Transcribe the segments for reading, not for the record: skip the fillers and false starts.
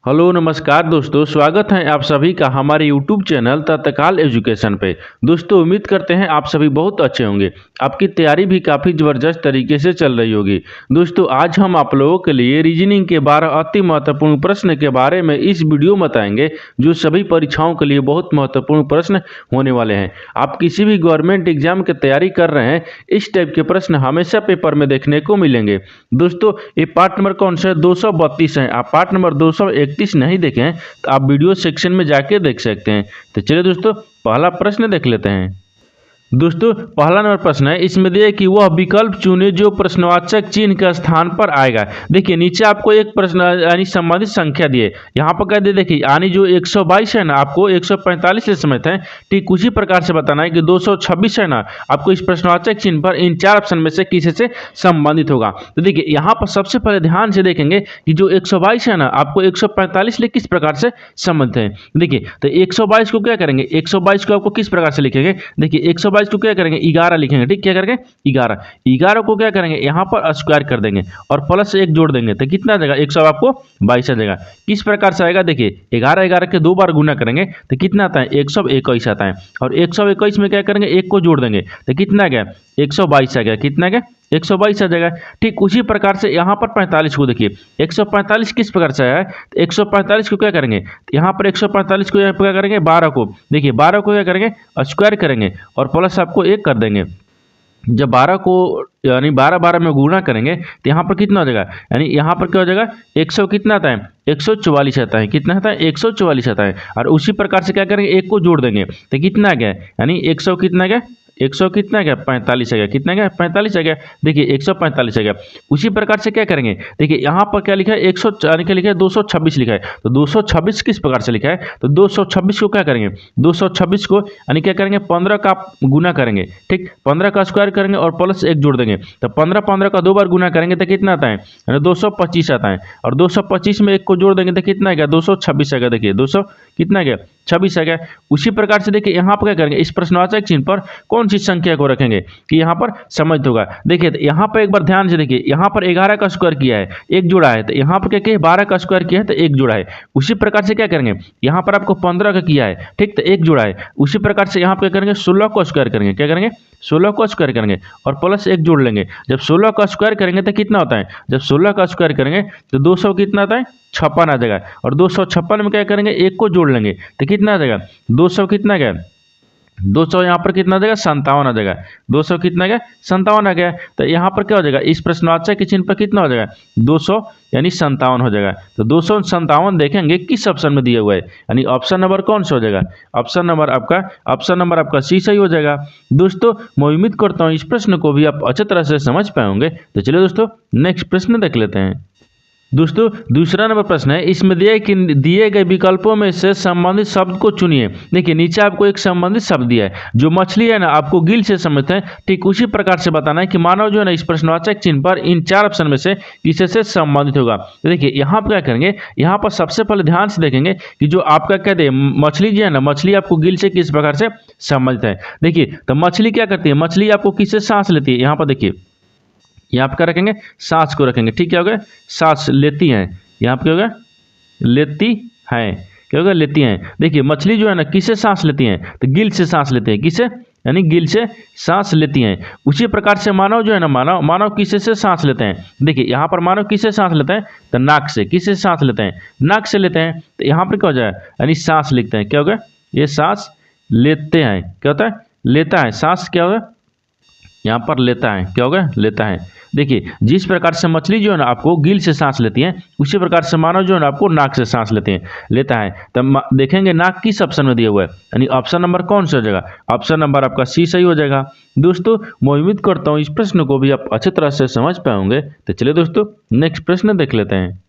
Hello नमस्कार दोस्तों, स्वागत है आप सभी का हमारे यूट्यूब चैनल तत्काल एजुकेशन पे। दोस्तों उम्मीद करते हैं आप सभी बहुत अच्छे होंगे। आपकी तैयारी भी काफ़ी ज़बरदस्त तरीके से चल रही होगी। दोस्तों आज हम आप लोगों के लिए रीजनिंग के 12 अति महत्वपूर्ण प्रश्न के बारे में इस वीडियो में बताएंगे, जो सभी परीक्षाओं के लिए बहुत महत्वपूर्ण प्रश्न होने वाले हैं। आप किसी भी गवर्नमेंट एग्जाम की तैयारी कर रहे हैं, इस टाइप के प्रश्न हमेशा पेपर में देखने को मिलेंगे। दोस्तों ये पार्ट नंबर कौन सा है? 232 है। आप पार्ट नंबर 231 नहीं देखे हैं तो आप वीडियो सेक्शन में जाके देख सकते हैं। तो चलिए दोस्तों पहला प्रश्न देख लेते हैं। दोस्तों पहला नंबर प्रश्न है, इसमें दिए कि वह विकल्प चुने जो प्रश्नवाचक चिन्ह के स्थान पर आएगा। देखिए नीचे आपको एक प्रश्न यानी संबंधित संख्या दिए, यहाँ पर कह दे देखिए यानी जो 122 है ना आपको 145 से समझते हैं। ठीक उसी प्रकार से बताना है कि 226 है ना आपको इस प्रश्नवाचक चिन्ह पर इन चार ऑप्शन में से किसी से संबंधित होगा। तो देखिए यहाँ पर सबसे पहले ध्यान से देखेंगे कि जो 122 है ना आपको 145 ले किस प्रकार से संबंधित है। देखिए तो 122 को क्या करेंगे, 122 को आपको किस प्रकार से लिखेंगे। देखिए 122 को क्या करेंगे 11 लिखेंगे। ठीक क्या करेंगे 11 को क्या करेंगे यहाँ पर स्क्वायर कर देंगे और प्लस 1 जोड़ देंगे तो कितना आ जाएगा 100 आपको 22 आ जाएगा। किस प्रकार से आएगा देखिए 11 के 2 बार गुना करेंगे तो कितना आता है 121 आता है और 121 में क्या करेंगे 1 को जोड़ देंगे तो कितना आ गया 122 आ गया। कितना आ गया 122 आ जाएगा। ठीक उसी प्रकार से यहाँ पर 45 को देखिए 145 किस प्रकार से आया है। 145 को क्या करेंगे यहाँ पर 145 को क्या करेंगे 12 को देखिए 12 को क्या करेंगे स्क्वायर करेंगे और प्लस आपको 1 कर देंगे। जब 12 को यानी 12 में गुणा करेंगे तो यहाँ पर कितना हो जाएगा यानी यहाँ पर क्या हो जाएगा 100 कितना आता है 144 आता है। कितना आता है 144 आता है और उसी प्रकार से क्या करेंगे 1 को जोड़ देंगे तो कितना आ गया यानी 100 कितना आ गया 100 कितना गया 45 आ गया। कितना गया 45 आ गया। देखिए 145 आ गया। उसी प्रकार से क्या करेंगे देखिए यहाँ पर क्या लिखा है 100 यानी क्या लिखा है 226 लिखा है। तो 226 किस प्रकार से लिखा है तो 226 को क्या करेंगे 226 को यानी क्या करेंगे 15 का गुना करेंगे। ठीक 15 का स्क्वायर करेंगे और प्लस 1 जोड़ देंगे तो 15 का 2 बार गुना करेंगे तो कितना आता है यानी 225 आता है और 225 में 1 को जोड़ देंगे तो कितना आ गया 226 आ गया। देखिए 200 कितना गया 26 आ गया। उसी प्रकार से देखिए यहाँ पर क्या करेंगे इस प्रश्नवाचक चिन्ह पर कौन सी संख्या को रखेंगे कि यहाँ पर समझ होगा। देखिए तो यहाँ पर एक बार ध्यान से देखिए यहाँ पर 11 का स्क्वायर किया है 1 जोड़ा है तो यहाँ पर क्या किया 12 का स्क्वायर किया है तो 1 जोड़ा है। उसी प्रकार से क्या करेंगे यहाँ पर आपको 15 का किया है ठीक तो 1 जोड़ा है। उसी प्रकार से यहाँ पर क्या करेंगे 16 को स्क्वायर करेंगे। क्या करेंगे 16 को स्क्वायर करेंगे और प्लस 1 जोड़ लेंगे। जब 16 का स्क्वायर करेंगे तो कितना होता है जब 16 का स्क्वायर करेंगे तो 200 कितना आता है 56 आ जाएगा और 256 में क्या करेंगे 1 को जोड़ लेंगे तो कितना आ जाएगा 200 कितना गया 200 यहाँ पर कितना आ जाएगा 57 आ जाएगा। 200 कितना गया 57 आ गया। तो यहाँ पर क्या हो जाएगा इस प्रश्नवाचक के चिन्ह पर कितना हो जाएगा 200 यानी 57 हो जाएगा। तो 257 देखेंगे किस ऑप्शन में दिया हुआ है यानी ऑप्शन नंबर कौन सा हो जाएगा ऑप्शन नंबर आपका सी सही हो जाएगा। दोस्तों मैं उम्मीद करता हूँ इस प्रश्न को भी आप अच्छी तरह से समझ पाए होंगे। तो चलिए दोस्तों नेक्स्ट प्रश्न देख लेते हैं। दोस्तों दूसरा नंबर प्रश्न है, इसमें दिए गए विकल्पों में से संबंधित शब्द को चुनिए। देखिए नीचे आपको एक संबंधित शब्द दिया है, जो मछली है ना आपको गिल से समझते हैं। ठीक उसी प्रकार से बताना है कि मानव जो है ना इस प्रश्नवाचक चिन्ह पर इन चार ऑप्शन में से किसी से संबंधित होगा। तो देखिए यहाँ पर क्या करेंगे यहाँ पर सबसे पहले ध्यान से देखेंगे कि जो आपका कहते हैं मछली जो है ना मछली आपको गिल से किस प्रकार से संबंधित है। देखिए तो मछली क्या करती है मछली आपको किससे सांस लेती है। यहाँ पर देखिए यहाँ पर क्या रखेंगे सांस को रखेंगे। ठीक क्या हो गया सांस लेती हैं। यहाँ पर क्या होगा लेती हैं। क्या होगा लेती हैं। देखिए मछली जो है ना किससे सांस लेती हैं तो गिल से सांस लेते हैं। किससे यानी गिल से सांस लेती हैं। उसी प्रकार से मानव जो है ना मानव किससे से सांस लेते हैं। देखिए यहाँ पर मानव किससे सांस लेते हैं तो नाक से। किससे सांस लेते हैं नाक से लेते हैं। तो यहाँ पर क्या हो जाए यानी सांस लिखते हैं। क्या होगा ये सांस लेते हैं। क्या होता है लेता है सांस क्या होगा यहाँ पर लेता है। क्या होगा लेता है। देखिए जिस प्रकार से मछली जो है ना आपको गिल से सांस लेती है उसी प्रकार से मानव जो है ना आपको नाक से सांस लेता है। तब देखेंगे नाक किस ऑप्शन में दिया हुआ है यानी ऑप्शन नंबर कौन सा हो जाएगा ऑप्शन नंबर आपका सी सही हो जाएगा। दोस्तों मैं उम्मीद करता हूँ इस प्रश्न को भी आप अच्छी तरह से समझ पाए होंगे। तो चलिए दोस्तों नेक्स्ट प्रश्न देख लेते हैं।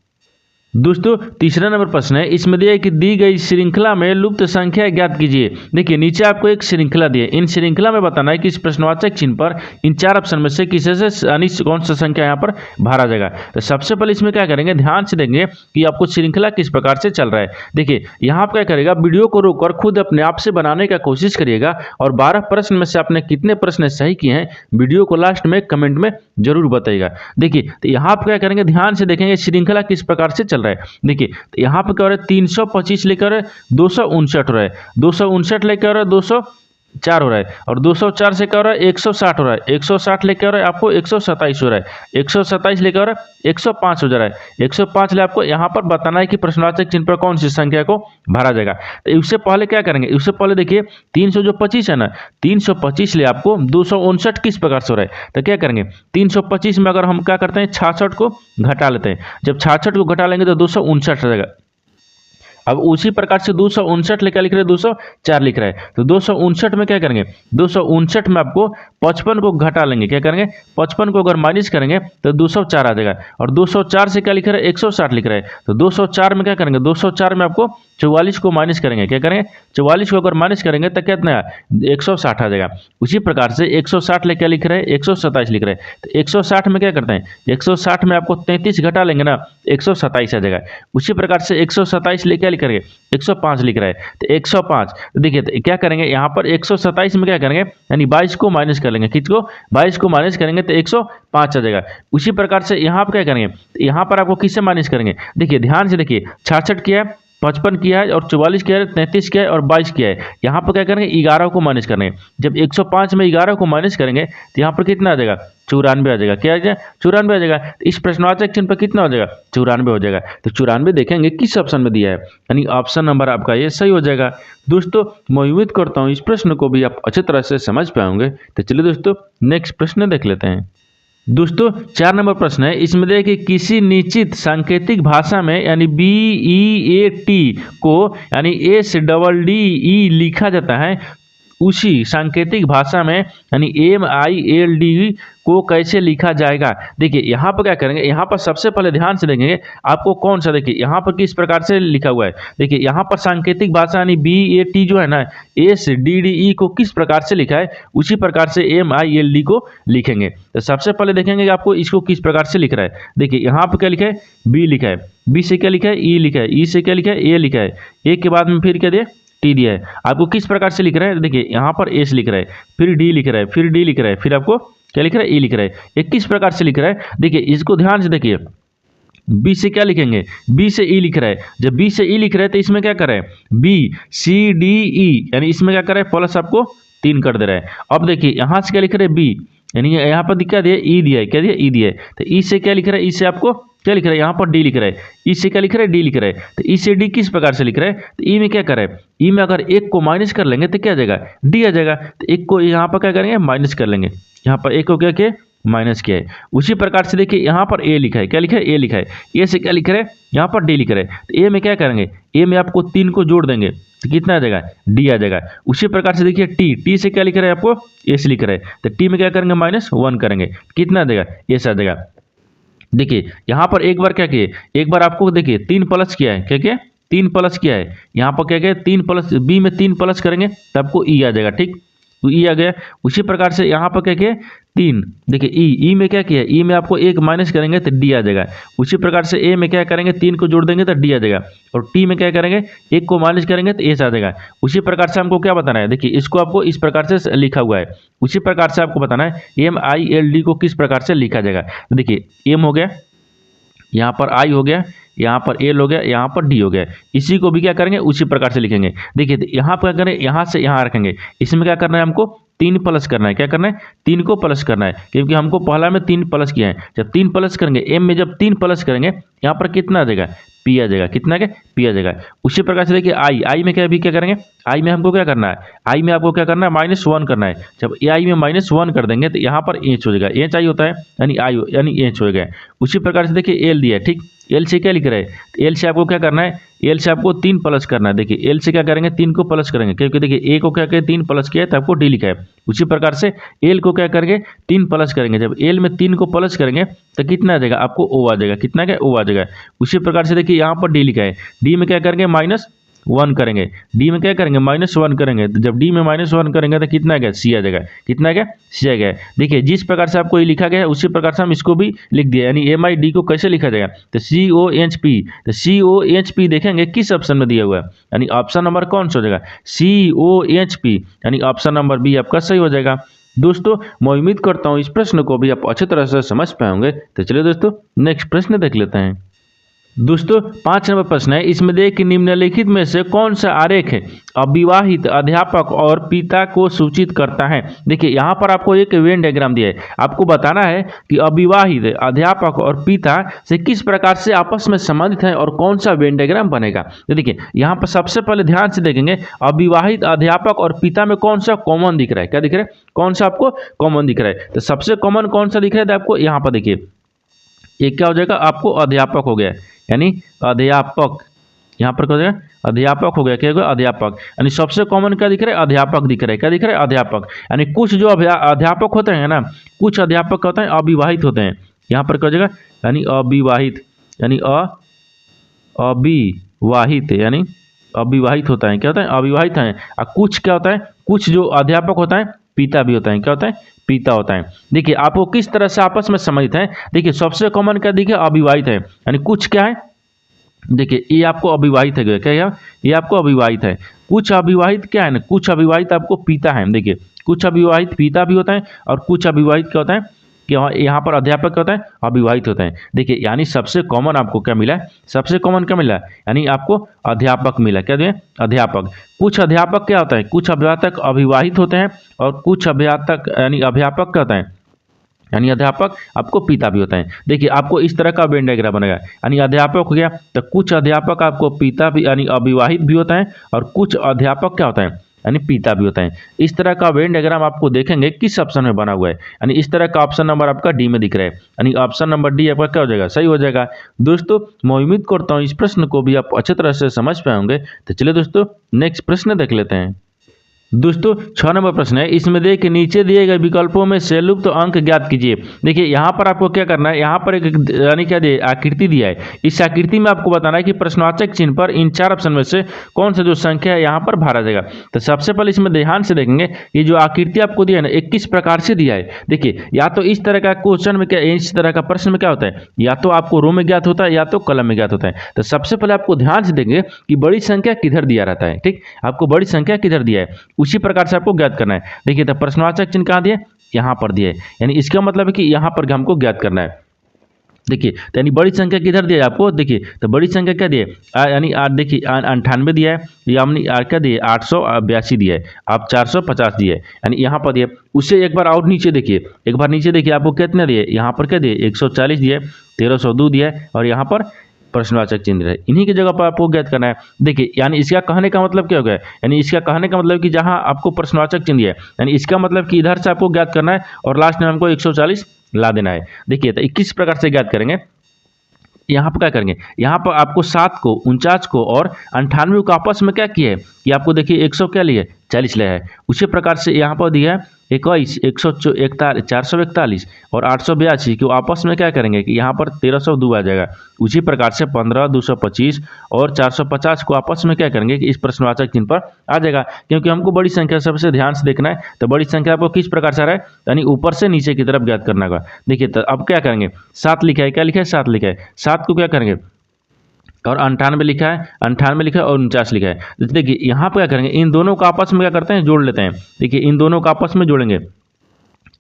दोस्तों तीसरा नंबर प्रश्न है, इसमें दिया है कि दी गई श्रृंखला में लुप्त संख्या ज्ञात कीजिए। देखिए नीचे आपको एक श्रृंखला दी है, इन श्रृंखला में बताना है कि इस प्रश्नवाचक चिन्ह पर इन चार ऑप्शन में से किसी से यानी कौन सा संख्या यहाँ पर भरा जाएगा। तो सबसे पहले इसमें क्या करेंगे ध्यान से देंगे कि आपको श्रृंखला किस प्रकार से चल रहा है। देखिए यहाँ पर क्या करेगा वीडियो को रोककर खुद अपने आप से बनाने का कोशिश करिएगा और 12 प्रश्न में से आपने कितने प्रश्न सही किए हैं वीडियो को लास्ट में कमेंट में जरूर बताइएगा। देखिए तो यहाँ पर क्या करेंगे ध्यान से देखेंगे श्रृंखला किस प्रकार से चल रहा है। देखिए तो यहाँ पर क्या हो रहा है, 325 लेकर 259 हो रहा है, 259 लेकर 204 हो रहा है, और 204 से क्या हो रहा है, 160 हो रहा है, 160 लेकर हो रहा है आपको 127 हो रहा है, 127 लेकर हो रहा है 105 हो जा रहा है, 105 ले आपको यहाँ पर बताना है कि प्रश्नवाचक चिन्ह पर कौन सी संख्या को भरा जाएगा। तो इससे पहले क्या करेंगे, इससे पहले देखिए 325 है ना, 325 ले आपको 259 किस प्रकार से हो रहा है, तो क्या करेंगे 325 में अगर हम क्या करते हैं 66 को घटा लेते हैं, जब 66 को घटा लेंगे तो 259 हो जाएगा। अब उसी प्रकार से 259 लेकर लिख रहे हैं 204 लिख रहा है, तो 259 में क्या करेंगे, 259 में आपको 55 को घटा लेंगे, क्या करेंगे 55 को अगर माइनस करेंगे तो 204 आ जाएगा, और 204 से क्या लिख रहा है 160 लिख रहा है, तो 204 में क्या करेंगे, 204 में आपको 44 को माइनस करेंगे, क्या करेंगे 44 को अगर माइनस करेंगे तो कितना 160 आ जाएगा। उसी प्रकार से 160 लेकर लिख रहे हैं 127 लिख रहे हैं, तो 160 में क्या करते हैं, 160 में आपको 33 घटा लेंगे ना 127 आ जाएगा। उसी प्रकार से 127 लेकर लिख रहे हैं 105 लिख रहा है, तो 105 देखिए तो क्या करेंगे यहाँ पर 127 में क्या करेंगे, यानी 22 को माइनस कर लेंगे, किसको 22 को माइनस करेंगे तो 105 आ जाएगा। उसी प्रकार से यहाँ पर क्या करेंगे, यहाँ पर आपको किससे माइनस करेंगे, देखिए ध्यान से देखिए 66 किया है, 55 किया है, और 44 किया है, 33 किया है, और 22 किया है। यहाँ पर क्या करेंगे 11 को माइनस करेंगे, जब 105 में 11 को माइनस करेंगे तो यहाँ पर कितना आ जाएगा 94 आ जाएगा, क्या आ जाएगा 94 आ जाएगा। तो इस प्रश्नवाचक चिन्ह पर कितना हो जाएगा 94 हो जाएगा। तो 94 देखेंगे किस ऑप्शन में दिया है, यानी ऑप्शन नंबर आपका ये सही हो जाएगा। दोस्तों मैं उम्मीद करता हूँ इस प्रश्न को भी आप अच्छी तरह से समझ पाओगे। तो चलिए दोस्तों नेक्स्ट प्रश्न देख लेते हैं। दोस्तों 4 नंबर प्रश्न है, इसमें देखिए किसी निश्चित सांकेतिक भाषा में यानी BEAT को यानी SEE लिखा जाता है, उसी सांकेतिक भाषा में यानी MILD को कैसे लिखा जाएगा। देखिए यहाँ पर क्या करेंगे, यहाँ पर सबसे पहले ध्यान से देखेंगे आपको कौन सा, देखिए यहाँ पर किस प्रकार से लिखा हुआ है। देखिए यहाँ पर सांकेतिक भाषा यानी BAT जो है ना SDDE को किस प्रकार से लिखा है, उसी प्रकार से MILD को लिखेंगे। तो सबसे पहले देखेंगे कि आपको इसको किस प्रकार से लिख रहा है। देखिए यहाँ पर क्या लिखा है, B लिखा है, B से क्या लिखा है E लिखा है, E से क्या लिखा है A लिखा है, A के बाद में फिर क्या दिया T दिया है। आपको किस प्रकार से लिख रहा है, देखिए यहाँ पर S लिख रहा है, फिर D लिख रहा है, फिर D लिख रहा है, फिर आपको क्या लिख रहा है E लिख रहा है। ये किस प्रकार से लिख रहा है, देखिए इसको ध्यान से देखिए, B से क्या लिखेंगे, B से E लिख रहा है, जब B से E लिख रहा है तो इसमें क्या कर रहा है BCDE, यानी इसमें क्या कर रहा है प्लस आपको 3 कर दे रहा है। अब देखिए यहाँ से क्या लिख रहे हैं B, यानी यहाँ पर क्या दिया E दिया है, क्या दिया E दिया है। तो E से क्या लिख रहा है, E से आपको क्या लिख रहा है, यहाँ पर D लिख रहा है, E से क्या लिख रहा है D लिख रहा है। तो E से D किस प्रकार से लिख रहा है, तो E में क्या कर रहा है, E में अगर 1 को माइनस कर लेंगे तो क्या आ जाएगा D आ जाएगा। तो 1 को यहाँ पर क्या करेंगे माइनस कर लेंगे, यहाँ पर 1 को क्या किया माइनस किया है। उसी प्रकार से देखिए यहाँ पर A लिखा है, क्या लिखा है A लिखा है, A से क्या लिख रहा है यहाँ पर D लिख रहा है। तो A में क्या करेंगे, A में आपको 3 को जोड़ देंगे तो कितना आ जाएगा D आ जाएगा। उसी प्रकार से देखिए T से क्या लिख रहा है आपको S लिख रहा है, तो T में क्या करेंगे -1 करेंगे, कितना आ जाएगा S आ जाएगा। देखिए यहाँ पर एक बार क्या किए, एक बार आपको देखिए 3 प्लस किया है, क्या क्या 3 प्लस किया है, यहाँ पर क्या किया 3 प्लस, B में 3 प्लस करेंगे तो आपको E आ जाएगा, ठीक तो E आ गया। उसी प्रकार से यहाँ पर क्या किया 3, देखिए E में क्या किया, E में आपको 1 माइनस करेंगे तो D आ जाएगा। उसी प्रकार से A में क्या करेंगे 3 को जोड़ देंगे तो D आ जाएगा, और T में क्या करेंगे 1 को माइनस करेंगे तो S आ जाएगा। उसी प्रकार से हमको क्या बताना है, देखिए इसको आपको इस प्रकार से लिखा हुआ है, उसी प्रकार से आपको बताना है MILD को किस प्रकार से लिखा जाएगा। तो देखिए M हो गया, यहाँ पर I हो गया, यहाँ पर L हो गया, यहाँ पर D हो गया। इसी को भी क्या करेंगे उसी प्रकार से लिखेंगे। देखिए यहाँ पर क्या करें, यहाँ से यहाँ रखेंगे, इसमें क्या करना है हमको 3 प्लस करना है, क्या करना है 3 को प्लस करना है, क्योंकि हमको पहला में 3 प्लस किया है। जब 3 प्लस करेंगे M में, जब 3 प्लस करेंगे यहाँ पर कितना आ जाएगा P आ जाएगा, कितना क्या P आ जाएगा। उसी प्रकार से देखिए I में क्या भी क्या करेंगे, I में हमको क्या करना है, I में आपको क्या करना है -1 करना है। जब I में -1 कर देंगे तो यहाँ पर H हो जाएगा, H I होता है यानी I यानी H हो गया। उसी प्रकार से देखिए L दिया है, ठीक L से क्या लिख रहा है, L से आपको क्या करना है, L से आपको 3 प्लस करना है। देखिए L से क्या करेंगे 3 को प्लस करेंगे, क्योंकि देखिए A को क्या करें 3 प्लस किया है तो आपको D लिखा है। उसी प्रकार से L को क्या करेंगे 3 प्लस करेंगे, जब L में 3 को प्लस करेंगे तो कितना आ जाएगा आपको O आ जाएगा, कितना क्या O आ जाएगा। उसी प्रकार से देखिए यहाँ पर D लिखा है, D में क्या करेंगे -1 करेंगे, D में क्या करेंगे -1 करेंगे, तो जब D में -1 करेंगे तो कितना आ गया C आ जाएगा, कितना आ गया C आ गया। देखिए जिस प्रकार से आपको ये लिखा गया है उसी प्रकार से हम इसको भी लिख दिया, यानी MID को कैसे लिखा जाएगा, तो COHP। तो COHP देखेंगे किस ऑप्शन में दिया हुआ है, यानी ऑप्शन नंबर कौन सा हो जाएगा COHP, यानी ऑप्शन नंबर B आपका सही हो जाएगा। दोस्तों मैं उम्मीद करता हूँ इस प्रश्न को भी आप अच्छी तरह से समझ पाएंगे। तो चलिए दोस्तों नेक्स्ट प्रश्न देख लेते हैं। दोस्तों 5 नंबर प्रश्न है, इसमें देखिए कि निम्नलिखित में से कौन सा आरेख है अविवाहित अध्यापक और पिता को सूचित करता है। देखिए यहाँ पर आपको एक वेन डायग्राम दिया है, आपको बताना है कि अविवाहित अध्यापक और पिता से किस प्रकार से आपस में संबंधित है और कौन सा वेन डायग्राम बनेगा। तो देखिए यहाँ पर सबसे पहले ध्यान से देखेंगे अविवाहित अध्यापक और पिता में कौन सा कॉमन दिख रहा है, क्या दिख रहा है, कौन सा आपको कॉमन दिख रहा है। तो सबसे कॉमन कौन सा दिख रहा है आपको, यहाँ पर देखिए ये क्या हो जाएगा, आपको अध्यापक हो गया, यानी अध्यापक, यहाँ पर क्या हो जाएगा, अध्यापक हो गया, क्या होगा, अध्यापक। यानी सबसे कॉमन क्या दिख रहा है, अध्यापक दिख रहा है, क्या दिख रहा है, अध्यापक। यानी कुछ जो अध्यापक होते हैं ना, कुछ अध्यापक होते हैं अविवाहित होते हैं, यहाँ पर क्या हो जाएगा, यानी अविवाहित, यानी अविवाहित, यानी अविवाहित होता है, क्या होता है, अविवाहित है। और कुछ क्या होता है, कुछ जो अध्यापक होता है पिता भी होता है, क्या होता है, पिता होता है। देखिए आपको किस तरह से आपस में संबंधित है, देखिए सबसे कॉमन क्या देखिए अविवाहित है, यानी कुछ क्या है, देखिए ये आपको अविवाहित है, क्या है, ये आपको अविवाहित है। कुछ अविवाहित क्या है ना, कुछ अविवाहित आपको पिता है, देखिए कुछ अविवाहित पिता भी होता है और कुछ अविवाहित क्या होता है कि यहाँ पर अध्यापक क्या होता है, अविवाहित होता है। देखिए यानी सबसे कॉमन आपको क्या मिला है, सबसे कॉमन क्या मिला, यानी आपको अध्यापक मिला, क्या दिया, अध्यापक। कुछ अध्यापक क्या होता है, कुछ अध्यापक अविवाहित होते हैं और कुछ अध्यापक यानी अध्यापक क्या होता है, यानी अध्यापक आपको पिता भी होता है। देखिए आपको इस तरह का वेन डायग्राम बनेगा, यानी अध्यापक हो गया तो कुछ अध्यापक आपको पिता भी यानी अविवाहित भी होता है और कुछ अध्यापक क्या होता है, यानी पिता भी होता है। इस तरह का वेन डायग्राम आपको देखेंगे किस ऑप्शन में बना हुआ है, यानी इस तरह का ऑप्शन नंबर आपका डी में दिख रहा है, यानी ऑप्शन नंबर डी आपका क्या हो जाएगा, सही हो जाएगा। दोस्तों मैं उम्मीद करता हूँ इस प्रश्न को भी आप अच्छी तरह से समझ पाए होंगे। तो चलिए दोस्तों नेक्स्ट प्रश्न देख लेते हैं। दोस्तों 6 नंबर प्रश्न है, इसमें देखिए नीचे दिए गए विकल्पों में से लुप्त अंक ज्ञात कीजिए। देखिए यहाँ पर आपको क्या करना है, यहाँ पर एक यानी क्या दिया आकृति दिया है, इस आकृति में आपको बताना है कि प्रश्नवाचक चिन्ह पर इन 4 ऑप्शन में से कौन सा जो संख्या है यहाँ पर भरा जाएगा। तो सबसे पहले इसमें ध्यान से देखेंगे ये जो आकृति आपको दिया है ना, एक किस प्रकार से दिया है। देखिए या तो इस तरह का क्वेश्चन में क्या, इस तरह का प्रश्न में क्या होता है, या तो आपको रो में ज्ञात होता है या तो कलम में ज्ञात होता है। तो सबसे पहले आपको ध्यान से देखेंगे कि बड़ी संख्या किधर दिया रहता है, ठीक, आपको बड़ी संख्या किधर दिया है उसी प्रकार से आपको ज्ञात करना है। देखिए तो प्रश्नवाचक चिन्ह कहाँ दिए, यहाँ पर दिए, यानी इसका मतलब है कि यहाँ पर हमको ज्ञात करना है। देखिए तो यानी बड़ी संख्या किधर दिया है आपको, देखिए तो बड़ी संख्या क्या दिए, यानी देखिए 98 दिया है, यानी क्या दिए 882 दिया है, आप 450 दिए, यानी यहाँ पर दिए। उससे एक बार और नीचे देखिए, एक बार नीचे देखिए आपको कितने दिए, यहाँ पर क्या दिए 140 दिए, 1302 दिया है और यहाँ पर प्रश्नवाचक चिन्ह है, इन्हीं की जगह पर आपको ज्ञात करना है। देखिए यानी इसका कहने का मतलब क्या हो गया, यानी इसका कहने का मतलब कि जहां आपको प्रश्नवाचक चिन्ह दिया है, यानी इसका मतलब कि इधर से आपको ज्ञात करना है और लास्ट में हमको 140 ला देना है। देखिए तो 21 प्रकार से ज्ञात करेंगे। यहाँ पर क्या करेंगे, यहाँ पर आपको 7 को 49 को और 98 को आपस में क्या किया है कि आपको देखिए 100 क्या लिया है 40 लिया है। उसी प्रकार से यहाँ पर दिया है 21 441 और 882 को आपस में क्या करेंगे कि यहाँ पर 1302 आ जाएगा। उसी प्रकार से 15 225 और 450 को आपस में क्या करेंगे कि इस प्रश्नवाचक चिन्ह पर आ जाएगा, क्योंकि हमको बड़ी संख्या सबसे ध्यान से देखना है। तो बड़ी संख्या आपको किस प्रकार से आ रहा है, यानी ऊपर से नीचे की तरफ ज्ञात करना होगा। देखिए तो अब क्या करेंगे, 7 लिखा है, क्या लिखा है 7 लिखा है, 7 को क्या करेंगे और 98 लिखा है, 98 लिखा है और 49 लिखा है। देखिए यहाँ पर क्या करेंगे, इन दोनों को आपस में क्या करते हैं जोड़ लेते हैं। देखिए इन दोनों को आपस में जोड़ेंगे,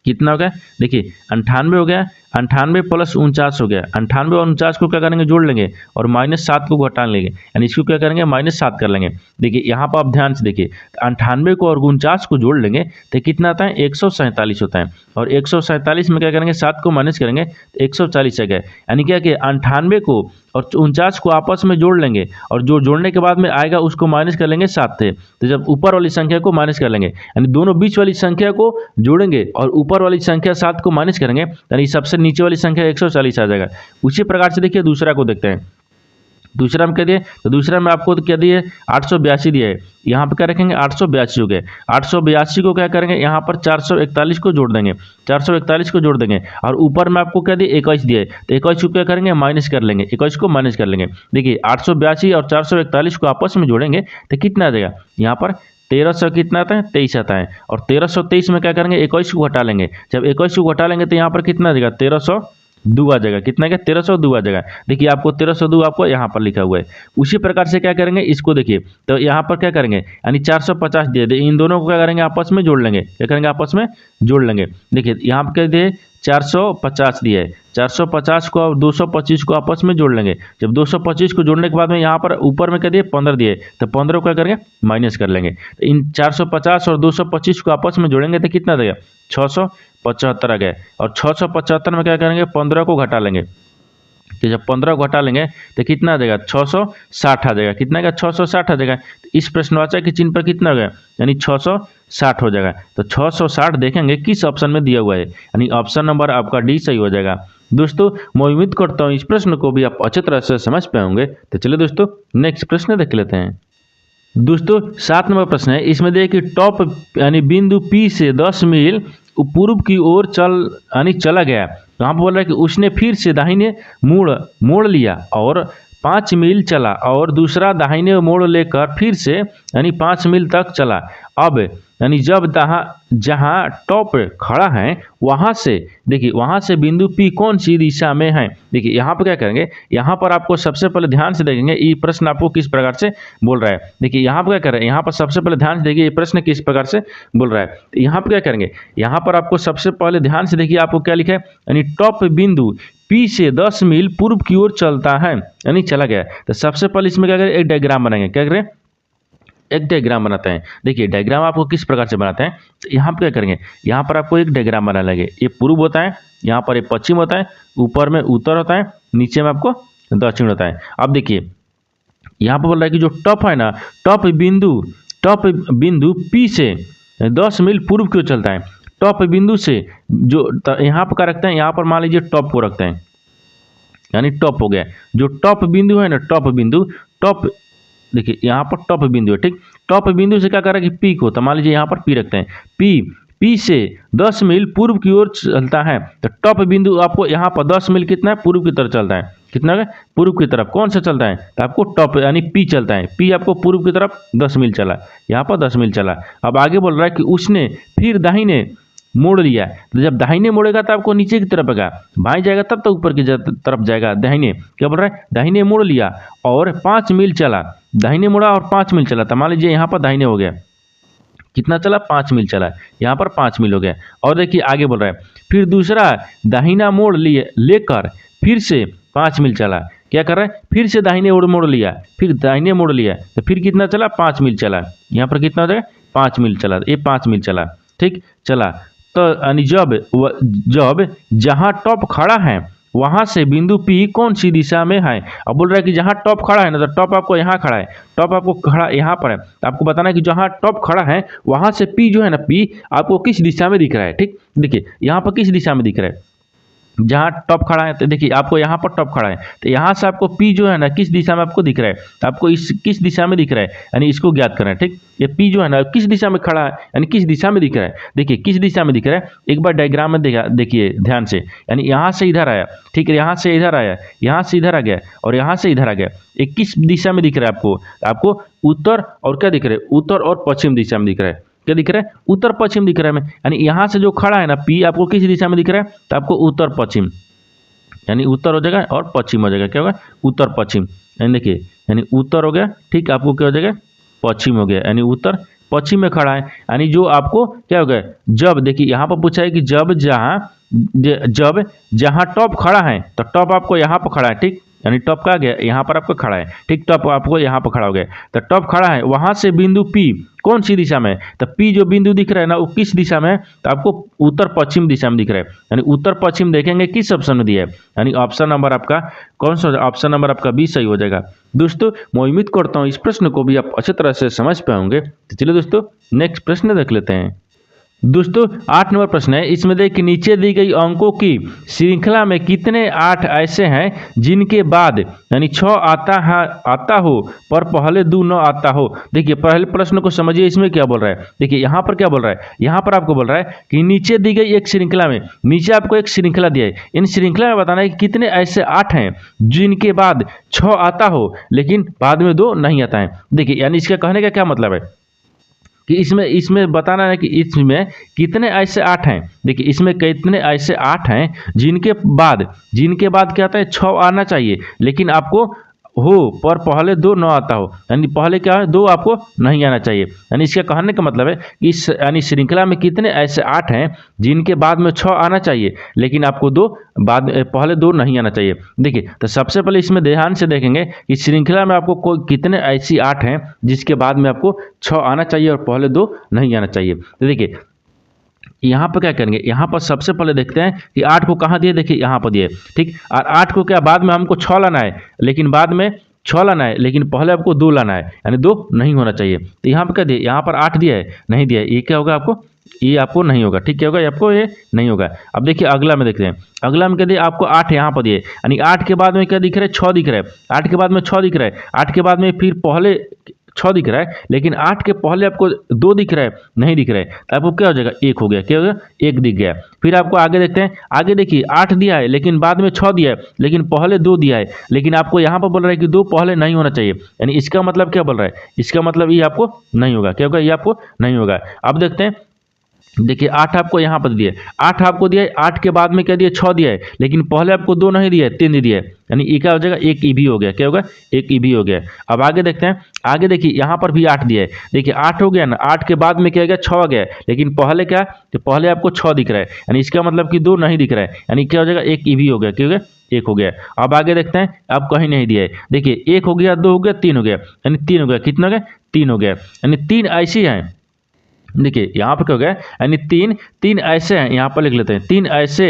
कितना हो गया, देखिए 98 हो गया, 98 प्लस 49 हो गया, 98 और 49 को क्या करेंगे जोड़ लेंगे और -7 को घटा लेंगे, यानी इसको क्या करेंगे -7 कर लेंगे। देखिए यहाँ पर आप ध्यान से देखिए 98 को और 49 को जोड़ लेंगे तो कितना आता है 147 होता है, और 147 में क्या करेंगे 7 को माइनस करेंगे तो 140 आ गया। यानी क्या कि 98 को और 49 को आपस में जोड़ लेंगे और जो जोड़ने के बाद में आएगा उसको माइनस कर लेंगे 7 से। तो जब ऊपर वाली संख्या को माइनस कर लेंगे, यानी दोनों बीच वाली संख्या को जोड़ेंगे और ऊपर वाली संख्या 7 को माइनस करेंगे, यानी सबसे नीचे वाली संख्या 140 आ जाएगा। उसी प्रकार से देखिए दूसरा को देखते हैं। दूसरा में क्या दिए, तो दूसरा में आपको क्या दिए 882 दिया है, यहाँ पे क्या रखेंगे 882 हो गए। 882 को क्या करेंगे यहाँ पर 441 को जोड़ देंगे, 441 को जोड़ देंगे और ऊपर में आपको क्या दिए 21 दिया है, तो 21 को क्या करेंगे माइनस कर लेंगे, 21 को माइनस कर लेंगे। देखिए 882 और 441 को आपस में जोड़ेंगे तो कितना आ जाएगा, यहाँ पर 1300 कितना आता है 23 आता है, और 1323 में क्या करेंगे 21 को घटा लेंगे। जब 21 को घटा लेंगे तो यहाँ पर कितना आ जाएगा 1302 आ जाएगा, कितना क्या 1302 आ जाएगा। देखिए आपको 1302 आपको यहाँ पर लिखा हुआ है। उसी प्रकार से क्या करेंगे इसको देखिए, तो यहाँ पर क्या करेंगे यानी 450 दे इन दोनों को क्या करेंगे आपस में जोड़ लेंगे, क्या करेंगे आपस में जोड़ लेंगे। देखिए यहाँ पर क्या दिए 450 दिया है, 450 को और 225 को आपस में जोड़ लेंगे। जब 225 को जोड़ने के बाद में यहाँ पर ऊपर में क्या दिए 15 दिए, तो 15 को क्या करेंगे माइनस कर लेंगे। तो इन 450 और 225 को आपस में जोड़ेंगे तो कितना देगा 675 आ गया। और 675 में क्या करेंगे 15 को घटा लेंगे, तो जब 15 को घटा लेंगे तो कितना आ जाएगा 660 आ जाएगा। कितना का 660 आ जाएगा। तो इस प्रश्नवाचक के चिन्ह पर कितना हो गया यानी 660 हो जाएगा। तो 660 देखेंगे किस ऑप्शन में दिया हुआ है, यानी ऑप्शन नंबर आपका डी सही हो जाएगा। दोस्तों मैं उम्मीद करता हूँ इस प्रश्न को भी आप अच्छी तरह से समझ पाए होंगे। तो चलिए दोस्तों नेक्स्ट प्रश्न देख लेते हैं। दोस्तों 7 नंबर प्रश्न है, इसमें देखिए टॉप यानी बिंदु P से 10 मील पूर्व की ओर चला गया। तो यहाँ पर बोल रहा है कि उसने फिर से दाहिने मोड़ लिया और 5 मील चला और दूसरा दाहिने मोड़ लेकर फिर से यानी 5 मील तक चला। अब यानी जब जहाँ टॉप खड़ा है वहाँ से देखिए वहाँ से बिंदु P कौन सी दिशा में है। देखिए यहाँ पर क्या करेंगे, यहाँ पर आपको सबसे पहले ध्यान से देखेंगे ये प्रश्न आपको किस प्रकार से बोल रहा है। देखिए यहाँ पर क्या कर रहे हैं, यहाँ पर सबसे पहले ध्यान से देखिए ये प्रश्न किस प्रकार से बोल रहा है। यहाँ पर क्या करेंगे, यहाँ पर आपको सबसे पहले ध्यान से देखिए आपको क्या लिखा है, यानी टॉप बिंदु P से 10 मील पूर्व की ओर चलता है यानी चला गया। तो सबसे पहले इसमें क्या करें एक डायग्राम बनाएंगे। क्या करें एक डायग्राम बनाते हैं। देखिए डायग्राम आपको किस प्रकार से बनाते हैं, तो यहाँ पर क्या करेंगे, यहाँ पर आपको एक डायग्राम बना लेंगे। ये पूर्व होता है, यहाँ पर ये पश्चिम होता है, ऊपर में उत्तर होता है, नीचे में आपको दक्षिण होता है। अब देखिए यहाँ पर बोल रहा है कि जो टॉप है ना, टॉप बिंदु P से 10 मील पूर्व की ओर चलता है। टॉप बिंदु से जो यहाँ पर क्या रखते हैं, यहाँ पर मान लीजिए टॉप को रखते हैं यानी टॉप हो गया। जो टॉप बिंदु है ना, टॉप देखिए यहाँ पर टॉप बिंदु है, ठीक। टॉप बिंदु से क्या कर रहा है कि P को, तो मान लीजिए यहाँ पर P रखते हैं। P से 10 मील पूर्व की ओर चलता है। तो टॉप बिंदु आपको यहाँ पर 10 मील कितना है पूर्व की तरफ चलता है। कितना है पूर्व की तरफ, कौन सा चलता है, तो आपको टॉप यानी P चलता है। P आपको पूर्व की तरफ 10 मील चला, यहाँ पर 10 मील चला। अब आगे बोल रहा है कि उसने फिर दाहिने मोड़ लिया। तो जब दाहिने मोड़ेगा तो आपको नीचे की तरफ आएगा, बाएं जाएगा तब तो ऊपर की तरफ जाएगा। दाहिने क्या बोल रहा है, दाहिने मोड़ लिया और 5 मील चला। दाहिने मोड़ा और 5 मील चला, तो मान लीजिए यहाँ पर दाहिने हो गया, कितना चला 5 मील चला, यहाँ पर 5 मील हो गया। और देखिए आगे बोल रहा है फिर दूसरा दाहिना मोड़ लेकर फिर से 5 मील चला। क्या कर रहा है, फिर से दाहिने मोड़ लिया, फिर दाहिने मोड़ लिया, तो फिर कितना चला 5 मील चला। यहाँ पर कितना हो जाएगा 5 मील चला, ये 5 मील चला, ठीक चला। तो यानी जब जहाँ टॉप खड़ा है वहाँ से बिंदु P कौन सी दिशा में है। अब बोल रहा है कि जहाँ टॉप खड़ा है ना, तो टॉप आपको यहाँ खड़ा है, टॉप आपको खड़ा यहाँ पर है। तो आपको बताना है कि जहाँ टॉप खड़ा है वहाँ से P जो है ना, P आपको किस दिशा में दिख रहा है, ठीक। देखिए यहाँ पर किस दिशा में दिख रहा है, जहाँ टॉप खड़ा है। तो देखिए आपको यहाँ पर टॉप खड़ा है, तो यहाँ से आपको P जो है ना किस दिशा में आपको दिख रहा है, तो आपको इस किस दिशा में दिख रहा है यानी इसको ज्ञात करना है, ठीक। ये P जो है ना किस दिशा में खड़ा है यानी किस दिशा में दिख रहा है। देखिए किस दिशा में दिख रहा है, एक बार डायग्राम में देखिए ध्यान से, यानी यहाँ से इधर आया, ठीक है, यहाँ से इधर आया, यहाँ से इधर आ गया और यहाँ से इधर आ गया। एक किस दिशा में दिख रहा है आपको उत्तर और क्या दिख रहा है, उत्तर और पश्चिम दिशा में दिख रहा है। क्या दिख रहा है, उत्तर पश्चिम दिख रहा है। यानी यहाँ से जो खड़ा है ना P आपको किस दिशा में दिख रहा है, तो आपको उत्तर पश्चिम यानी उत्तर हो जाएगा और पश्चिम हो जाएगा। क्या होगा, उत्तर पश्चिम। यानी देखिए यानी उत्तर हो गया, ठीक, आपको क्या हो जाएगा पश्चिम हो गया, यानी उत्तर पश्चिम में खड़ा है। यानी जो आपको क्या हो गया, जब देखिए यहाँ पर पूछा है कि जब जहाँ टॉप खड़ा है, तो टॉप आपको यहाँ पर खड़ा है, ठीक, यानी टॉप का गया यहाँ पर आपको खड़ा है, ठीक, टॉप आपको यहाँ पर खड़ा हो गया। तो टॉप खड़ा है वहाँ से बिंदु P कौन सी दिशा में, तो P जो बिंदु दिख रहा है ना वो किस दिशा में है, तो आपको उत्तर पश्चिम दिशा में दिख रहा है। यानी उत्तर पश्चिम देखेंगे किस ऑप्शन में दिया है, यानी ऑप्शन नंबर आपका कौन सा, ऑप्शन नंबर आपका B सही हो जाएगा। दोस्तों मैं उम्मीद करता हूँ इस प्रश्न को भी आप अच्छी तरह से समझ पाएंगे। तो चलिए दोस्तों नेक्स्ट प्रश्न देख लेते हैं। दोस्तों 8 नंबर प्रश्न है, इसमें देखिए नीचे दी गई अंकों की श्रृंखला में कितने 8 ऐसे हैं जिनके बाद यानी 6 आता हो पर पहले 2 न आता हो। देखिए पहले प्रश्न को समझिए, इसमें क्या बोल रहा है। देखिए यहाँ पर क्या बोल रहा है, यहाँ पर आपको बोल रहा है कि नीचे दी गई एक श्रृंखला में, नीचे आपको एक श्रृंखला दिया है, इन श्रृंखला में बताना है कि कितने ऐसे 8 हैं जिनके बाद 6 आता हो लेकिन बाद में 2 नहीं आता है। देखिए यानी इसका कहने का क्या मतलब है कि इसमें बताना है कि इसमें कितने ऐसे 8 हैं। देखिए इसमें कितने ऐसे 8 हैं जिनके बाद क्या आता है 6 आना चाहिए लेकिन आपको हो पर पहले दो न आता हो, यानी पहले क्या है, दो आपको नहीं आना चाहिए। यानी इसके कहने का मतलब है कि इस यानी श्रृंखला में कितने ऐसे 8 हैं जिनके बाद में 6 आना चाहिए, लेकिन आपको दो पहले दो नहीं आना चाहिए। देखिए, तो सबसे पहले इसमें ध्यान से देखेंगे कि श्रृंखला में आपको कोई कितने ऐसी 8 हैं जिसके बाद में आपको 6 आना चाहिए और पहले दो नहीं आना चाहिए। तो देखिए यहाँ पर क्या करेंगे, यहाँ पर सबसे पहले देखते हैं कि 8 को कहाँ दिए, देखिए यहाँ पर दिए, ठीक। और 8 को क्या बाद में हमको 6 लाना है, लेकिन बाद में 6 लाना है, लेकिन पहले आपको 2 लाना है, यानी 2 नहीं होना चाहिए। तो यहाँ पर क्या दिए, यहाँ पर 8 दिया है, नहीं दिया है, ये क्या होगा आपको, ये आपको नहीं होगा, ठीक। क्या होगा, ये आपको ये नहीं होगा। अब देखिए अगला में देखते हैं, अगला में क्या दिए, आपको 8 यहाँ पर दिए, यानी 8 के बाद में क्या दिख रहा है, 6 दिख रहा है, 8 के बाद में 6 दिख रहा है, 8 के बाद में फिर पहले 6 दिख रहा है, लेकिन 8 के पहले आपको 2 दिख रहा है, नहीं दिख रहा है, तो आपको क्या हो जाएगा, 1 हो गया, क्या हो गया, 1 दिख गया। फिर आपको आगे देखते हैं, आगे देखिए 8 दिया है, लेकिन बाद में 6 दिया है, लेकिन पहले 2 दिया है, लेकिन आपको यहाँ पर बोल रहा है कि 2 पहले नहीं होना चाहिए, यानी इसका मतलब क्या बोल रहा है, इसका मतलब ये आपको नहीं होगा, क्या होगा, ये आपको नहीं होगा। अब देखते हैं, देखिए 8 आपको यहाँ पर दिया है, 8 आपको दिया है, 8 के बाद में क्या दिया, 6 दिया है, लेकिन पहले आपको 2 नहीं दिया है, 3 दिया है, यानी ये क्या हो जाएगा, 1 ईवी हो गया, क्या होगा, 1 ईवी हो गया। अब आगे देखते हैं, आगे देखिए यहाँ पर भी 8 दिया है, देखिए 8 हो गया ना, 8 के बाद में क्या हो गया, 6 आ गया, लेकिन पहले क्या, तो पहले आपको 6 दिख रहा है, यानी इसका मतलब कि 2 नहीं दिख रहा है, यानी क्या हो जाएगा, 1 ईवी हो गया, क्या हो गया, 1 हो गया। अब आगे देखते हैं, अब कहीं नहीं दिया है, देखिए 1 हो गया, 2 हो गया, 3 हो गया, यानी 3 हो गया, कितना हो गया, 3 हो गया, यानी 3 ऐसी हैं, देखिए यहाँ पर क्या हो गया, यानी 3 ऐसे हैं, यहाँ पर लिख लेते हैं, 3 ऐसे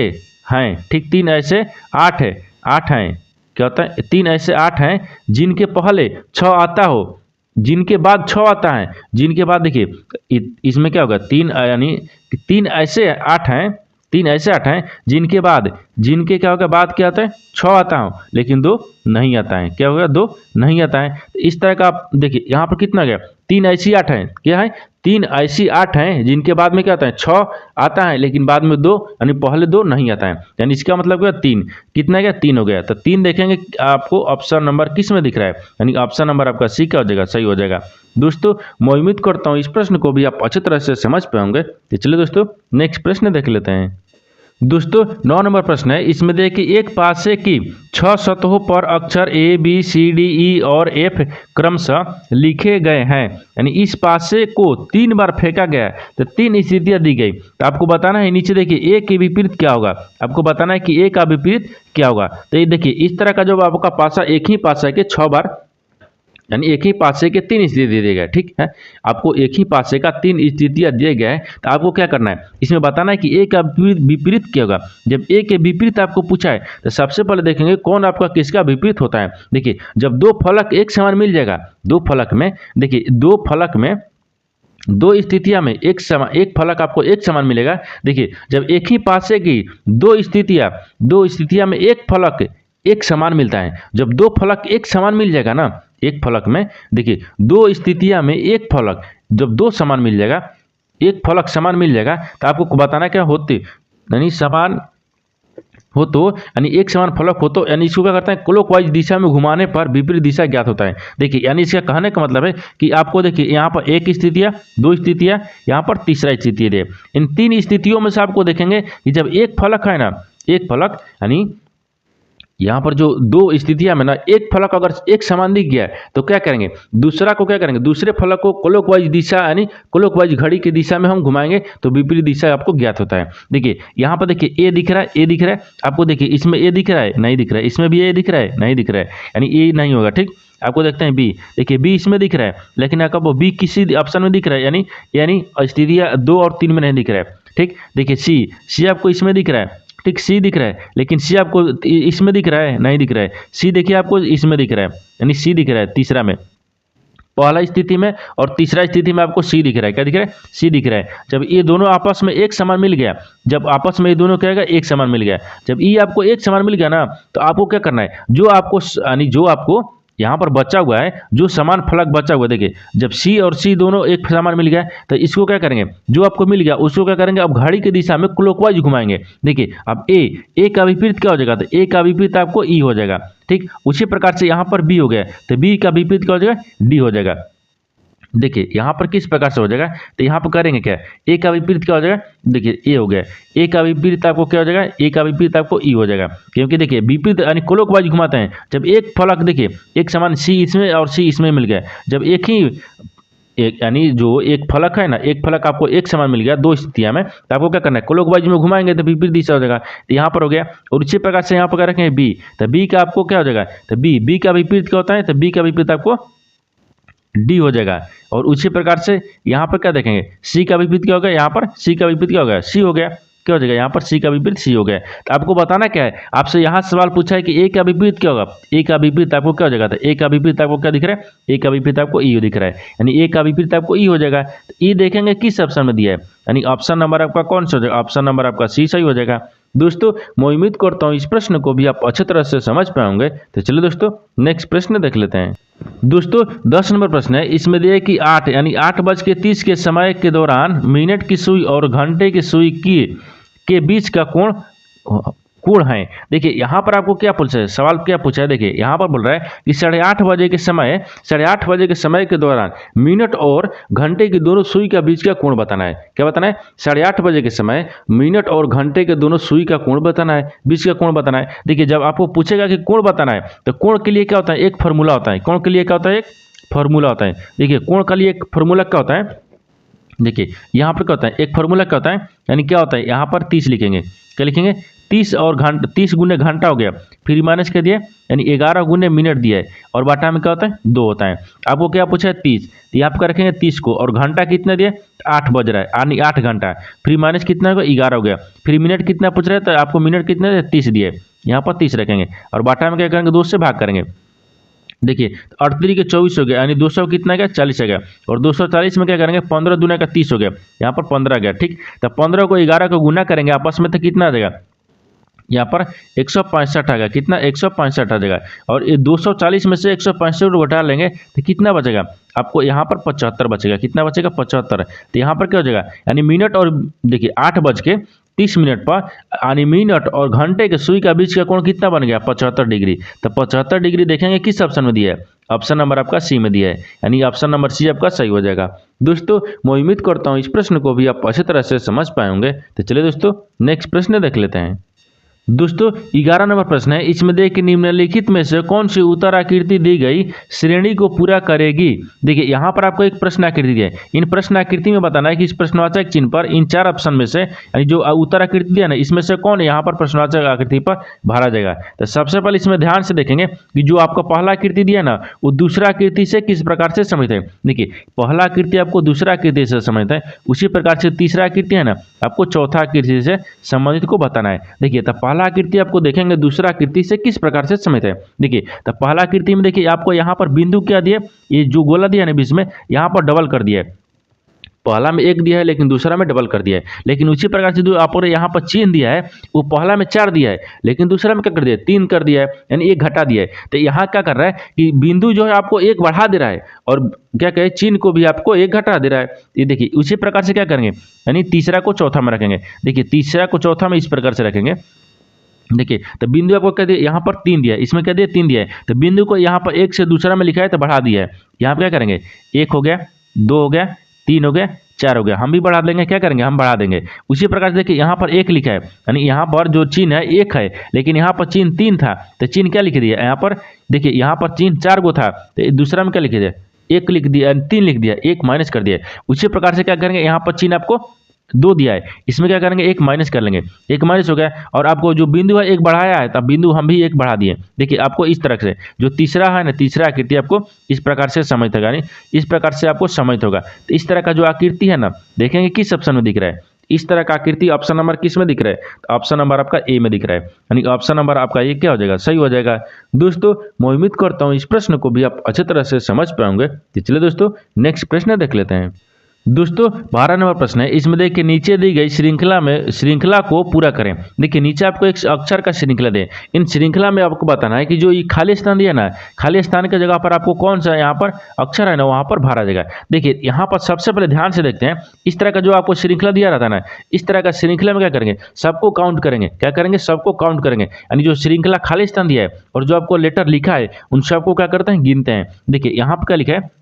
हैं, ठीक, 3 ऐसे 8 है, 8 हैं, क्या होता है, 3 ऐसे 8 हैं जिनके पहले 6 आता हो, जिनके बाद 6 आता है, जिनके बाद देखिए इसमें क्या होगा, 3 यानी 3 ऐसे 8 हैं, 3 ऐसे 8 हैं जिनके बाद, जिनके क्या होगा, बाद क्या आता है, 6 आता हो, लेकिन 2 नहीं आता है, क्या होगा, 2 नहीं आता है। इस तरह का आप देखिए यहाँ पर कितना गया, 3 ऐसी 8 हैं, क्या है, 3 ऐसी 8 हैं जिनके बाद में क्या आता है, 6 आता है, लेकिन बाद में 2, यानी पहले 2 नहीं आता है, यानी इसका मतलब क्या, 3 कितना गया, 3 हो गया। तो 3 देखेंगे आपको ऑप्शन नंबर किस में दिख रहा है, यानी ऑप्शन नंबर आपका सी क्या हो जाएगा, सही हो जाएगा। दोस्तों मैं उम्मीद करता हूँ इस प्रश्न को भी आप अच्छी तरह से समझ पाएंगे। तो चलिए दोस्तों नेक्स्ट प्रश्न देख लेते हैं। दोस्तों 9 नंबर प्रश्न है, इसमें देखिए एक पासे की 6 सतहों पर अक्षर A B C D E और एफ क्रमशः लिखे गए हैं, यानी इस पासे को 3 बार फेंका गया, तो 3 स्थितियां दी गई, तो आपको बताना है, नीचे देखिए ए के विपरीत क्या होगा, आपको बताना है कि ए का विपरीत क्या होगा। तो ये देखिए इस तरह का जो आपका पासा, एक ही पासा के 6 बार, यानी एक ही पासे के 3 स्थिति दिए गए, ठीक है, आपको एक ही पासे का 3 स्थितियां दिए गए, तो आपको क्या करना है, इसमें बताना है कि ए का विपरीत क्या होगा। जब ए के विपरीत आपको पूछा है, तो सबसे पहले देखेंगे कौन आपका किसका विपरीत होता है। देखिए जब 2 फलक एक समान मिल जाएगा, 2 फलक में, देखिए 2 फलक में 2 स्थितियां में एक फलक आपको एक समान मिलेगा। देखिए जब एक ही पासे की 2 स्थितियां में एक फलक एक समान मिलता है, जब 2 फलक एक समान मिल जाएगा ना, एक फलक में, देखिए 2 स्थितियां में एक फलक जब 2 समान मिल जाएगा, एक फलक समान मिल जाएगा, तो आपको बताना क्या होते, यानी समान हो तो, यानी एक समान फलक हो तो, यानी इसको क्या करते हैं, क्लॉकवाइज दिशा में घुमाने पर विपरीत दिशा ज्ञात होता है। देखिए यानी इसका कहने का मतलब है कि आपको देखिए यहाँ पर एक स्थितियाँ, 2 स्थितियाँ, यहाँ पर तीसरा स्थिति है। इन 3 स्थितियों में से आपको देखेंगे कि जब एक फलक है ना, एक फलक, यानी यहाँ पर जो 2 स्थितियां में ना, एक फलक अगर एक समान दिख गया तो क्या करेंगे, दूसरा को क्या करेंगे, दूसरे फलक को क्लॉकवाइज दिशा, यानी क्लॉकवाइज घड़ी की दिशा में हम घुमाएंगे तो विपरीत दिशा आपको ज्ञात होता है। देखिए यहाँ पर देखिए ए दिख रहा है, ए दिख रहा है आपको, देखिए इसमें ए दिख रहा है, नहीं दिख रहा है, इसमें भी ए दिख रहा है, नहीं दिख रहा है, यानी ए नहीं होगा, ठीक। आपको देखते हैं बी, देखिए बी इसमें दिख रहा है, लेकिन आपको बी किसी ऑप्शन में दिख रहा है, यानी स्थितियाँ 2 और 3 में नहीं दिख रहा है, ठीक। देखिए सी आपको इसमें दिख रहा है, ठीक, सी दिख रहा है, लेकिन सी आपको इसमें दिख रहा है, नहीं दिख रहा है। सी देखिए आपको इसमें दिख रहा है, यानी सी दिख रहा है तीसरा में, पहला स्थिति में और तीसरा स्थिति में आपको सी दिख रहा है, क्या दिख रहा है, सी दिख रहा है। जब ये दोनों आपस में एक समान मिल गया, जब आपस में ये दोनों क्या एक समान मिल गया, जब ये आपको एक समान मिल गया ना, तो आपको क्या करना है, जो आपको यहाँ पर बचा हुआ है, जो समान फलक बचा हुआ है, देखिए जब सी और सी दोनों एक समान मिल गया, तो इसको क्या करेंगे, जो आपको मिल गया उसको क्या करेंगे, अब घड़ी की दिशा में क्लॉकवाइज घुमाएंगे। देखिए अब ए का विपरीत क्या हो जाएगा, तो ए का विपरीत आपको ई हो जाएगा, ठीक। उसी प्रकार से यहाँ पर बी हो गया, तो बी का विपरीत क्या हो जाएगा, डी हो जाएगा। देखिए यहाँ पर किस प्रकार से हो जाएगा, तो यहाँ पर करेंगे क्या, ए का विपरीत क्या हो जाएगा, देखिए ए हो गया, ए का विपरीत आपको क्या हो जाएगा, ए का विपरीत आपको ई हो जाएगा। क्योंकि देखिए विपरीत यानी क्लॉकवाइज घुमाते हैं, जब एक फलक देखिए एक समान सी इसमें और सी इसमें मिल गया, जब एक ही एक यानी जो एक फलक है ना, एक फलक आपको एक समान मिल गया दो स्थितियां में, तो आपको क्या करना है, क्लॉकवाइज में घुमाएंगे तो विपरीत दिशा हो जाएगा। तो यहाँ पर हो गया, और इसी प्रकार से यहाँ पर क्या रखेंगे बी, तो बी का आपको क्या हो जाएगा, तो बी का विपरीत क्या होता है, तो बी का विपरीत आपको डी हो जाएगा। और उसी प्रकार से यहाँ पर क्या देखेंगे, सी का विपरीत क्या होगा, यहाँ पर सी का विपरीत क्या होगा, सी हो गया, क्या हो जाएगा, यहाँ पर सी का विपरीत सी हो गया। तो आपको बताना क्या है, आपसे यहाँ सवाल पूछा है कि ए का विपरीत क्या होगा, ए का विपरीत आपको क्या हो जाएगा, तो ए का विपरीत आपको क्या दिख रहा है, ए का विपरीत आपको ई दिख रहा है, यानी ए का विपरीत आपको ई हो जाएगा। तो ई देखेंगे किस ऑप्शन में दिया है, यानी ऑप्शन नंबर आपका कौन सा हो जाएगा, ऑप्शन नंबर आपका सी सही हो जाएगा। दोस्तों मैं उम्मीद करता हूँ इस प्रश्न को भी आप अच्छी तरह से समझ पाएंगे। तो चलिए दोस्तों नेक्स्ट प्रश्न देख लेते हैं। दोस्तों 10 नंबर प्रश्न है, इसमें दिया है कि 8 यानी 8:30 के समय के दौरान मिनट की सुई और घंटे की सुई के बीच का कोण है। देखिए यहाँ पर आपको क्या पूछा है, सवाल क्या पूछा है, देखिए यहाँ पर बोल रहा है कि 8:30 बजे के समय, 8:30 बजे के समय के दौरान मिनट और घंटे की दोनों सुई का बीच का कोण बताना है। क्या बताना है, 8:30 बजे के समय मिनट और घंटे के दोनों सुई का कोण बताना है, बीच का कोण बताना है। देखिए जब आपको पूछेगा कि कोण बताना है, तो कोण के लिए क्या होता है, एक फॉर्मूला होता है, कोण के लिए क्या होता है, एक फॉर्मूला होता है। देखिए कोण के लिए एक फॉर्मूला क्या होता है, देखिए यहाँ पर क्या होता है, एक फॉर्मूला क्या होता है, यानी क्या होता है, यहाँ पर 30 लिखेंगे, क्या लिखेंगे, 30 और घंटा, 30 गुने घंटा हो गया, फिर माइनस कर दिया, यानी 11 गुने मिनट दिया है, और बाटा में क्या होता है 2 होता है। आपको क्या पूछा है 30, तो यहाँ पर रखेंगे 30 को, और घंटा कितना दिया, 8 बज रहा है, यानी 8 घंटा, फिर माइनस कितना होगा 11 हो गया, फिर मिनट कितना पूछ रहा है, तो आपको मिनट कितने 30 दिए, यहाँ पर 30 रखेंगे, और बाटा में क्या करेंगे 2 से भाग करेंगे। देखिए 38 के 24 हो गया, यानी 200 कितना गया 40 हो गया, और 240 में क्या करेंगे 15 दूना का 30 हो गया, यहाँ पर 15 गया, ठीक। तो 15 को 11 को गुना करेंगे आपस में, तो कितना आ जाएगा, यहाँ पर 165 आ गया, कितना 165 आ जाएगा, और ये 240 में से 165 को घटा लेंगे तो कितना बचेगा आपको, यहाँ पर 75 बचेगा, कितना बचेगा 75। तो यहाँ पर क्या हो जाएगा, यानी मिनट और देखिए 8:30 पर यानी मिनट और घंटे के सुई का बीच का कोण कितना बन गया 75 डिग्री। तो 75 डिग्री देखेंगे किस ऑप्शन में दिया है, ऑप्शन नंबर आपका सी में दिया है, यानी ऑप्शन नंबर सी आपका सही हो जाएगा। दोस्तों मैं उम्मीद करता हूँ इस प्रश्न को भी आप अच्छी तरह से समझ पाएंगे। तो चलिए दोस्तों नेक्स्ट प्रश्न देख लेते हैं। दोस्तों 11 नंबर प्रश्न है, इसमें देख कि निम्नलिखित में से कौन सी उत्तर आकृति दी गई श्रेणी को पूरा करेगी। देखिए यहाँ पर आपको एक प्रश्न आकृति दिया है, इन प्रश्न आकृति में बताना है कि इस प्रश्नवाचक चिन्ह पर इन 4 ऑप्शन में से यानी जो उत्तर आकृति दिया ना, इसमें से कौन यहाँ पर प्रश्नवाचक आकृति पर भरा जाएगा। तो सबसे पहले इसमें ध्यान से देखेंगे कि जो आपका पहला आकृति दिया ना, वो दूसरा आकृति से किस प्रकार से संबंधित है। देखिए पहला आकृति आपको दूसरा आकृति से संबंधित है, उसी प्रकार से तीसरा आकृति है ना, आपको चौथा आकृति से संबंधित को बताना है। देखिए तो पहला आकृति आपको देखेंगे दूसरा आकृति से किस प्रकार से संबंधित है। देखिए तो पहला आकृति में देखिए आपको यहाँ पर बिंदु क्या दिया, ये जो गोला दिया ना बीच में, यहाँ पर डबल कर दिया है, पहला में 1 दिया है लेकिन दूसरा में डबल कर दिया है। लेकिन उसी प्रकार से जो आपने यहाँ पर चिन्ह दिया है, वो पहला में 4 दिया है लेकिन दूसरा में क्या कर दिया है 3 कर दिया है, यानी 1 घटा दिया है। तो यहाँ क्या कर रहा है कि बिंदु जो है आपको 1 बढ़ा दे रहा है, और क्या कहे चिन्ह को भी आपको 1 घटा दे रहा है। ये देखिए उसी प्रकार से क्या करेंगे, यानी तीसरा को चौथा में रखेंगे। देखिए तीसरा को चौथा में इस प्रकार से रखेंगे। देखिए तो बिंदु आपको क्या दिया, यहाँ पर 3 दिया है, इसमें क्या दिया 3 दिया है, तो बिंदु को यहाँ पर 1 से दूसरा में लिखा है तो बढ़ा दिया है। यहाँ पर क्या करेंगे 1 हो गया, 2 हो गया, 3 हो गया, 4 हो गया, हम भी बढ़ा देंगे, क्या करेंगे हम बढ़ा देंगे। उसी प्रकार से देखिए यहाँ पर 1 लिखा है, यानी यहाँ पर जो चिन्ह है 1 है, लेकिन यहाँ पर चिन्ह 3 था, तो चिन्ह क्या लिख दिया यहाँ पर, देखिए यहाँ पर चिन्ह 4 गो था, तो दूसरा में क्या लिख दिया 1 लिख दिया, 3 लिख दिया, 1 माइनस कर दिया। उसी प्रकार से क्या करेंगे, यहाँ पर चिन्ह आपको 2 दिया है, इसमें क्या करेंगे 1 माइनस कर लेंगे, 1 माइनस हो गया, और आपको जो बिंदु है 1 बढ़ाया है, तब बिंदु हम भी 1 बढ़ा दिए। देखिए आपको इस तरह से जो तीसरा है ना, तीसरा आकृति आपको इस प्रकार से समझ होगा, यानी इस प्रकार से आपको समझ होगा। तो इस तरह का जो आकृति है ना, देखेंगे किस ऑप्शन में दिख रहा है, इस तरह का आकृति ऑप्शन नंबर किस में दिख रहा है, तो ऑप्शन नंबर आपका ए में दिख रहा है, यानी ऑप्शन नंबर आपका ये क्या हो जाएगा सही हो जाएगा। दोस्तों मैं उम्मीद करता हूँ इस प्रश्न को भी आप अच्छी तरह से समझ पाएंगे। तो चलिए दोस्तों नेक्स्ट प्रश्न देख लेते हैं। दोस्तों 12 नंबर प्रश्न है, इसमें देखिए नीचे दी गई श्रृंखला को पूरा करें। देखिए नीचे आपको एक अक्षर का श्रृंखला दे, इन श्रृंखला में आपको बताना है कि जो ये खाली स्थान दिया ना, खाली स्थान की जगह पर आपको कौन सा यहाँ पर अक्षर है ना, वहाँ पर भरा जाएगा। देखिए यहाँ पर सबसे पहले ध्यान से देखते हैं, इस तरह का जो आपको श्रृंखला दिया रहता है ना, इस तरह का श्रृंखला में क्या करेंगे सबको काउंट करेंगे, क्या करेंगे सबको काउंट करेंगे, यानी जो श्रृंखला खाली स्थान दिया है और जो आपको लेटर लिखा है उन सबको क्या करते हैं गिनते हैं। देखिए यहाँ पर क्या लिखा है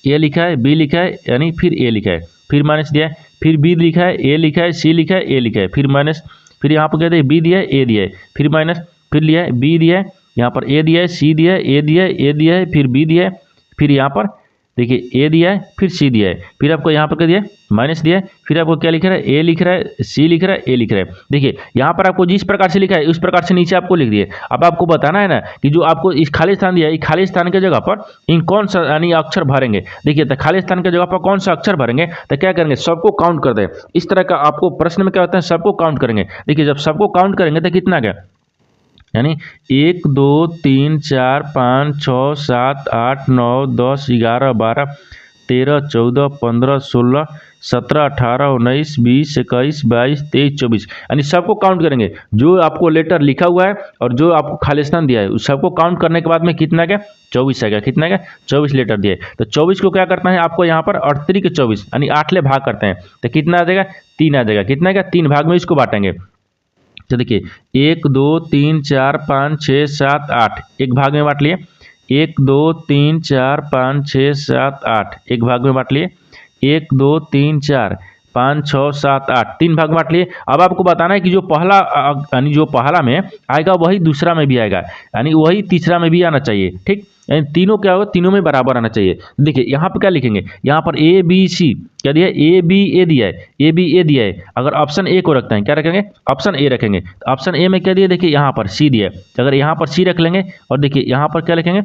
ए लिखा है, बी लिखा है, यानी फिर ए लिखा है, फिर माइनस दिया है, फिर बी लिखा है, ए लिखा है, सी लिखा है, ए लिखा है, फिर माइनस, फिर यहाँ पर कहते हैं बी दिया है, ए दिया है, फिर माइनस, फिर लिया है, बी दिया है, यहाँ पर ए दिया है, सी दिया है, ए दिया है, ए दिया है, फिर बी दिया है, फिर यहाँ पर देखिए ए दिया है, फिर सी दिया है, फिर आपको यहाँ पर क्या दिया है, माइनस दिया है, फिर आपको क्या लिख रहा है, ए लिख रहा है, सी लिख रहा है, ए लिख रहा है। देखिए यहाँ पर आपको जिस प्रकार से लिखा है उस प्रकार से नीचे आपको लिख दिए। अब आपको बताना है ना कि जो आपको इस खाली स्थान दिया है, इस खाली स्थान के जगह पर इन कौन सा यानी अक्षर भरेंगे। देखिए तो खाली स्थान के जगह पर कौन सा अक्षर भरेंगे, तो क्या करेंगे, सबको काउंट कर दे। इस तरह का आपको प्रश्न में क्या होता है, सबको काउंट करेंगे। देखिए जब सबको काउंट करेंगे तो कितना क्या, यानी 1 2 3 4 5 6 7 8 9 10 11 12 13 14 15 16 17 18 19 20 21 22 23 24, यानी सबको काउंट करेंगे। जो आपको लेटर लिखा हुआ है और जो आपको खाली स्थान दिया है उस सबको काउंट करने के बाद में कितना क्या, 24 आएगा। कितना क्या, 24 लेटर दिए। तो 24 को क्या करना है आपको यहाँ पर 38 के 24 यानी 8 ले भाग करते हैं तो कितना आ जाएगा, 3 आ जाएगा। कितना क्या, 3 भाग में इसको बांटेंगे। तो देखिए 1 2 3 4 5 6 7 8 एक भाग में बांट लिए, 1 2 3 4 5 6 7 8 एक भाग में बांट लिए, 1 2 3 4 5 6 7 8 3 भाग बांट लिए। अब आपको बताना है कि जो पहला यानी जो पहला में आएगा वही दूसरा में भी आएगा, यानी वही तीसरा में भी आना चाहिए। ठीक, यानी तीनों क्या होगा, तीनों में बराबर आना चाहिए। देखिए यहाँ पर क्या लिखेंगे, यहाँ पर ए बी सी क्या दिया है, ए बी ए दिया है, ए बी ए दिया है। अगर ऑप्शन ए को रखते हैं क्या रखेंगे, ऑप्शन ए रखेंगे। तो ऑप्शन ए में क्या दिया, देखिए यहाँ पर सी दिया है। तो अगर यहाँ पर सी रख लेंगे और देखिए यहाँ पर क्या रखेंगे,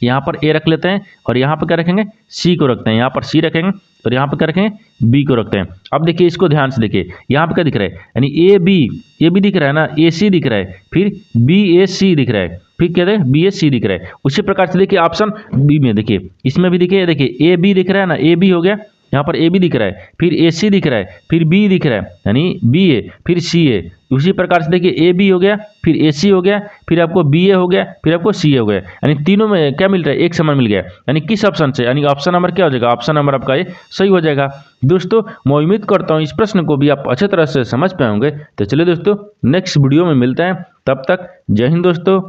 यहाँ पर ए रख लेते हैं और यहाँ पर क्या रखेंगे, सी को रखते हैं। यहाँ पर सी रखेंगे और यहाँ पर क्या रखेंगे, बी को रखते हैं। अब देखिए इसको ध्यान से देखिए, यहाँ पर क्या दिख रहा है, यानी ए बी दिख रहा है ना, ए सी दिख रहा है, फिर बी ए सी दिख रहा है, फिर क्या है, बी ए सी दिख रहा है। उसी प्रकार से देखिए ऑप्शन बी में देखिए, इसमें भी देखिए, देखिए ए बी दिख रहा है ना, ए बी हो गया, यहाँ पर ए बी दिख रहा है, फिर ए सी दिख रहा है, फिर बी दिख रहा है, यानी बी ए, फिर सी ए। उसी प्रकार से देखिए ए बी हो गया, फिर ए सी हो गया, फिर आपको बी ए हो गया, फिर आपको सी ए हो गया, यानी तीनों में क्या मिल रहा है, एक समान मिल गया। यानी किस ऑप्शन से, यानी ऑप्शन नंबर क्या हो जाएगा, ऑप्शन नंबर आपका ये सही हो जाएगा। दोस्तों मैं उम्मीद करता हूँ इस प्रश्न को भी आप अच्छे तरह से समझ पाए होंगे। तो चलिए दोस्तों नेक्स्ट वीडियो में मिलते हैं, तब तक जय हिंद दोस्तों।